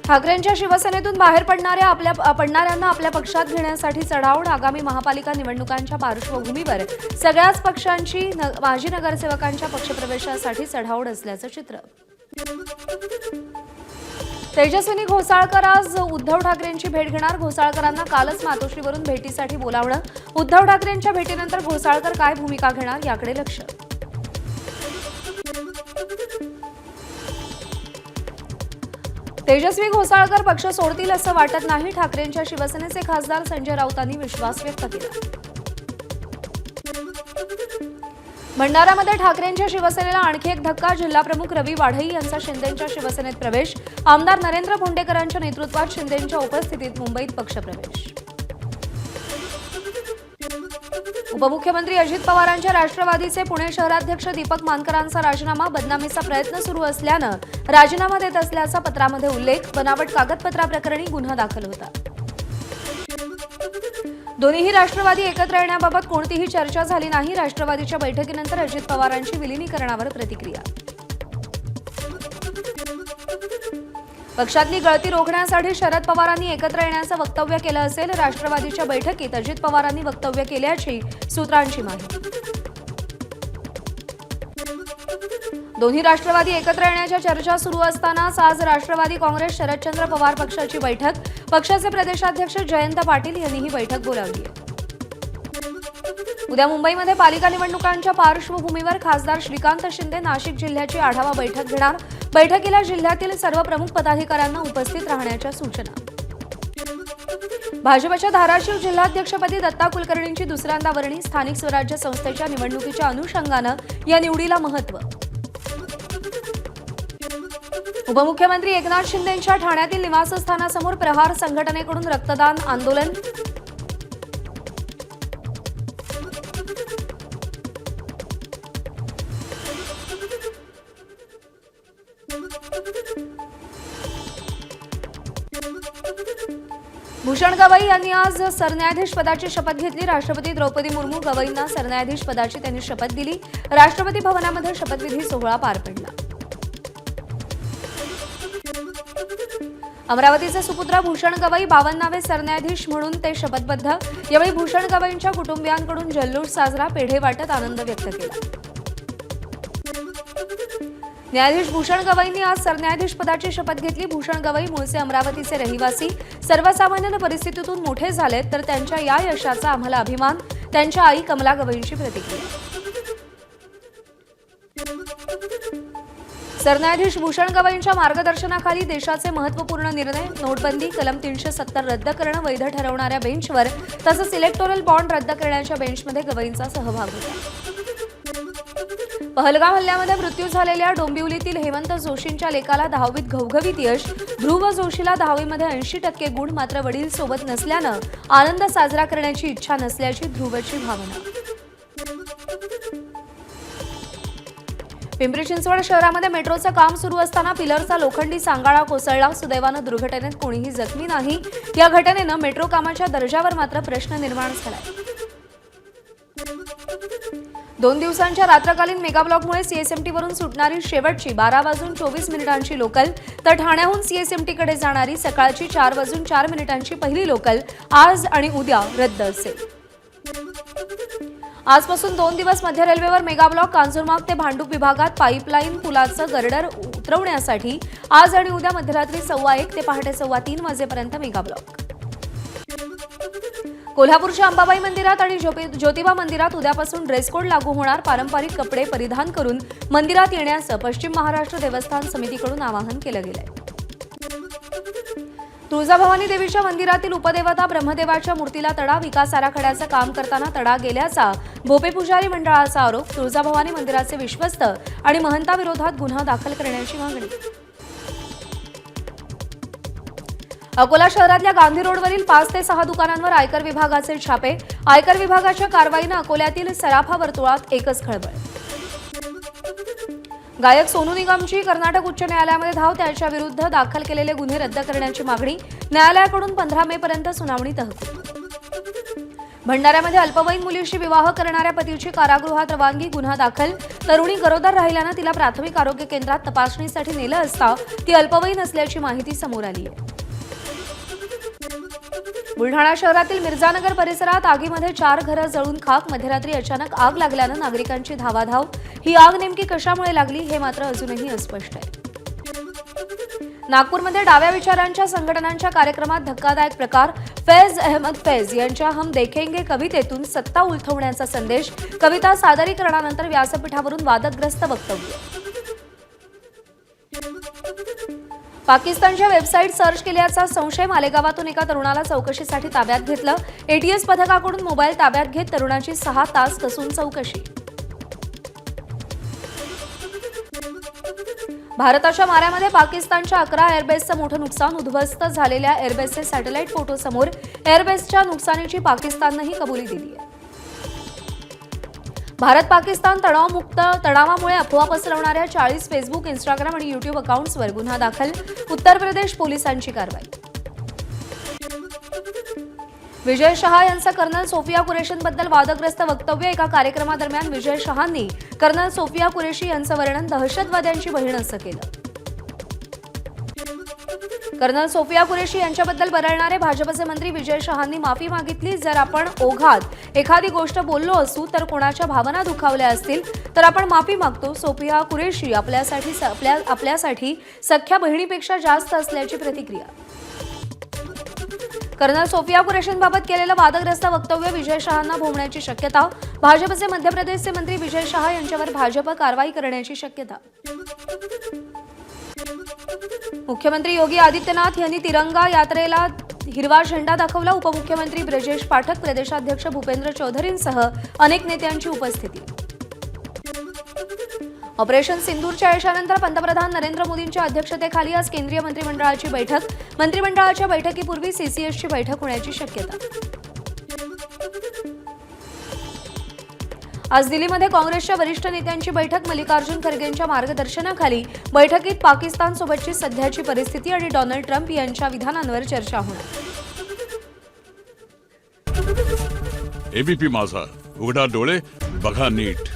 ठाकरेंच्या शिवसेनेतून बाहेर पडणाऱ्यांना आपल्या पक्षात घेण्यासाठी चढाओढ. आगामी महापालिका निवडणुकांच्या पार्श्वभूमीवर सगळ्याच पक्षांची माजी नगरसेवकांच्या पक्षप्रवेशासाठी चढाओढ असल्याचं चित्र. तेजस्विनी घोसाळकर आज उद्धव ठाकरेंची भेट घेणार. घोसाळकरांना कालच मातोश्रीवरून भेटीसाठी बोलावणं. उद्धव ठाकरेंच्या भेटीनंतर घोसाळकर काय भूमिका घेणार याकडे लक्ष. तेजस्वी घोसाळकर पक्ष सोडतील असं वाटत नाही. ठाकरेंच्या शिवसेनेचे खासदार संजय राऊतांनी विश्वास व्यक्त केला. भंडाऱ्यामध्ये ठाकरेंच्या शिवसेनेला आणखी एक धक्का. जिल्हाप्रमुख रवी वाढई यांचा शिंदेंच्या शिवसेनेत प्रवेश. आमदार नरेंद्र भोंडेकरांच्या नेतृत्वात शिंदेंच्या उपस्थितीत मुंबईत पक्षप्रवेश. उपमुख्यमंत्री अजित पवारांच्या राष्ट्रवादीचे पुणे शहराध्यक्ष दीपक मानकरांचा राजीनामा. बदनामीचा प्रयत्न सुरू असल्यानं राजीनामा देत असल्याचा पत्रामध्ये उल्लेख. बनावट कागदपत्राप्रकरणी गुन्हा दाखल होता. दोन्हीही राष्ट्रवादी एकत्र येण्याबाबत कोणतीही चर्चा झाली नाही. राष्ट्रवादीच्या बैठकीनंतर अजित पवारांची विलिनीकरणावर प्रतिक्रिया. पक्षातली गळती रोखण्यासाठी शरद पवारांनी एकत्र येण्याचं वक्तव्य केलं असेल. राष्ट्रवादीच्या बैठकीत अजित पवारांनी वक्तव्य केल्याची सूत्रांची माहिती. दोन्ही राष्ट्रवादी एकत्र येण्याच्या चर्चा सुरू असतानाच आज राष्ट्रवादी काँग्रेस शरदचंद्र पवार पक्षाची बैठक. पक्षाचे प्रदेशाध्यक्ष जयंत पाटील यांनी ही बैठक बोलावली आहे. उद्या मुंबईमध्ये पालिका निवडणुकांच्या पार्श्वभूमीवर खासदार श्रीकांत शिंदे नाशिक जिल्ह्याची आढावा बैठक घेणार. बैठकीला जिल्ह्यातील सर्व प्रमुख पदाधिकाऱ्यांना उपस्थित राहण्याच्या सूचना. भाजपच्या धाराशिव जिल्हाध्यक्षपदी दत्ता कुलकर्णींची दुसऱ्यांदा वर्णी. स्थानिक स्वराज्य संस्थेच्या निवडणुकीच्या अनुषंगानं या निवडीला महत्त्व. उपमुख्यमंत्री एकनाथ शिंदेंच्या ठाण्यातील निवासस्थानासमोर प्रहार संघटनेकडून रक्तदान आंदोलन. भूषण गवई यांनी आज सरन्यायाधीश पदाची शपथ घेतली. राष्ट्रपती द्रौपदी मुर्मू गवईंना सरन्यायाधीश पदाची त्यांनी शपथ दिली. राष्ट्रपती भवनामध्ये शपथविधी सोहळा पार पडला. अमरावतीचे सुपुत्र भूषण गवई 52वे सरन्यायाधीश म्हणून ते शपथबद्ध. यावेळी भूषण गवईंच्या कुटुंबियांकडून जल्लोष साजरा. पेढे वाटत आनंद व्यक्त केला. न्यायाधीश भूषण गवईंनी आज सरन्यायाधीश पदाची शपथ घेतली. भूषण गवई मूळचे अमरावतीचे रहिवासी. सर्वसामान्य परिस्थितीतून मोठे झालेत तर त्यांच्या या यशाचा आम्हाला अभिमान. त्यांच्या आई कमला गवईंची प्रतिक्रिया. सरन्यायाधीश भूषण गवईंच्या मार्गदर्शनाखाली देशाचे महत्त्वपूर्ण निर्णय. नोटबंदी, कलम 370 रद्द करणं, वैध ठरवणाऱ्या बेंचवर तसंच इलेक्टोरल बॉन्ड रद्द करण्याच्या बेंचमध्ये गवईंचा सहभाग होता. पहलगाम हल्ल्यामध्ये मृत्यू झालेल्या डोंबिवलीतील हेमंत जोशींच्या लेकाला 10वीत घवघवीत यश. ध्रुव जोशीला 10वीमध्ये 80% गुण. मात्र वडील सोबत नसल्यानं आनंद साजरा करण्याची इच्छा नसल्याची ध्रुवची भावना. पिंपरी चिंचवड शहरामध्ये मेट्रोचं काम सुरू असताना पिलरचा लोखंडी सांगाळा कोसळला. सुदैवानं दुर्घटनेत कोणीही जखमी नाही. या घटनेनं मेट्रो कामाच्या दर्जावर मात्र प्रश्न निर्माण झालाय. 2 दिवसांच्या रात्रकालीन मेगाब्लॉकमुळे सीएसएमटीवरून सुटणारी शेवटची 12:24 लोकल तर ठाण्याहून सीएसएमटीकडे जाणारी सकाळची 4:04 पहिली लोकल आज आणि उद्या रद्द असेल. आजपासून 2 दिवस मध्य रेल्वेवर मेगाब्लॉक. कांजूरमार्ग ते भांडूप विभागात पाईपलाईन पुलाचं गर्डर उतरवण्यासाठी आज आणि उद्या मध्यरात्री 1:15 ते पहाटे 3:15 वाजेपर्यंत मेगाब्लॉक. कोल्हापूरच्या अंबाबाई मंदिरात आणि ज्योतिबा मंदिरात उद्यापासून ड्रेस कोड लागू होणार. पारंपरिक कपडे परिधान करून मंदिरात येण्याचं पश्चिम महाराष्ट्र देवस्थान समितीकडून आवाहन केलं गेलंय. तुळजाभवानी देवीच्या मंदिरातील उपदेवता ब्रह्मदेवाच्या मूर्तीला तडा. विकास आराखड्याचं काम करताना तडा गेल्याचा भोपे पुजारी मंडळाचा आरोप. तुळजाभवानी मंदिराचे विश्वस्त आणि महंताविरोधात गुन्हा दाखल करण्याची मागणी. अकोला शहरातल्या गांधी रोडवरील 5 ते 6 दुकानांवर आयकर विभागाचे छापे. आयकर विभागाच्या कारवाईनं अकोल्यातील सराफा वर्तुळात एकच खळबळ. गायक सोनू निगमची कर्नाटक उच्च न्यायालयामध्ये धाव. त्याच्या विरुद्ध दाखल केलेले गुन्हे रद्द करण्याची मागणी. न्यायालयाकडून 15 मे पर्यंत सुनावणी तहकूब. भंडाऱ्यामध्ये अल्पवयीन मुलीशी विवाह करणाऱ्या पतीची कारागृहात रवानगी, गुन्हा दाखल. तरुणी गरोदर राहिल्यानं तिला प्राथमिक आरोग्य केंद्रात तपासणीसाठी नेलं असता ती अल्पवयीन असल्याची माहिती समोर आली आहे. बुलढाणा शहरातील मिर्झानगर परिसरात आगीमध्ये 4 घरं जळून खाक. मध्यरात्री अचानक आग लागल्यानं नागरिकांची धावाधाव. ही आग नेमकी कशामुळे लागली हे मात्र अजूनही अस्पष्ट आहे. नागपूरमध्ये डाव्या विचारांच्या संघटनांच्या कार्यक्रमात धक्कादायक प्रकार. फैज अहमद फैज यांच्या हम देखेंगे कवितेतून सत्ता उलथवण्याचा संदेश. कविता सादरीकरणानंतर व्यासपीठावरून वादग्रस्त वक्तव्य. पाकिस्तानच्या वेबसाईट सर्च केल्याचा संशय. मालेगावातून एका तरुणाला चौकशीसाठी ताब्यात घेतलं. एटीएस पथकाकडून मोबाईल ताब्यात घेत तरुणाची 6 तास कसून चौकशी. भारताच्या माऱ्यामध्ये पाकिस्तानच्या 11 एअरबेसचं मोठं नुकसान. उद्ध्वस्त झालेल्या एअरबेसचे सॅटेलाईट फोटो समोर. एअरबेसच्या नुकसानीची पाकिस्ताननंही कबुली दिली आहे. भारत पाकिस्तान तणावामुळे अफवा पसरवणाऱ्या 40 फेसबुक, इंस्टाग्राम आणि युट्यूब अकाउंट्सवर गुन्हा दाखल. उत्तर प्रदेश पोलिसांची कारवाई. विजय शहा यांचं कर्नल सोफिया कुरेशींबद्दल वादग्रस्त वक्तव्य. एका कार्यक्रमादरम्यान विजय शहांनी कर्नल सोफिया कुरेशी यांचं वर्णन दहशतवाद्यांची बहीण असं केलं. कर्नल सोफिया कुरेशी यांच्याबद्दल बरळणारे भाजपचे मंत्री विजय शहांनी माफी मागितली. जर आपण ओघात एखादी गोष्ट बोललो असू तर कोणाच्या भावना दुखावल्या असतील तर आपण माफी मागतो. सोफिया कुरेशी आपल्यासाठी सख्या बहिणीपेक्षा जास्त असल्याची प्रतिक्रिया. कर्नल सोफिया कुरेशींबाबत केलेलं वादग्रस्त वक्तव्य विजय शहांना भोवण्याची शक्यता. भाजपचे मध्य प्रदेशचे मंत्री विजय शहा यांच्यावर भाजप कारवाई करण्याची शक्यता. मुख्यमंत्री योगी आदित्यनाथ यांनी तिरंगा यात्रेला हिरवा झेंडा दाखवला. उपमुख्यमंत्री ब्रजेश पाठक, प्रदेशाध्यक्ष भूपेंद्र चौधरींसह अनेक नेत्यांची उपस्थिती. ऑपरेशन सिंदूरच्या यशानंतर पंतप्रधान नरेंद्र मोदींच्या अध्यक्षतेखाली आज केंद्रीय मंत्रिमंडळाची बैठक. मंत्रिमंडळाच्या बैठकीपूर्वी सीसीएसची बैठक होण्याची शक्यता. आज दिल्लीमध्ये काँग्रेसच्या वरिष्ठ नेत्यांची बैठक. मल्लिकार्जुन खरगेंच्या मार्गदर्शनाखाली बैठकीत पाकिस्तानसोबतची सध्याची परिस्थिती आणि डोनाल्ड ट्रम्प यांच्या विधानांवर चर्चा होणार. एबीपी माझा, उघडा डोळे बघा नीट.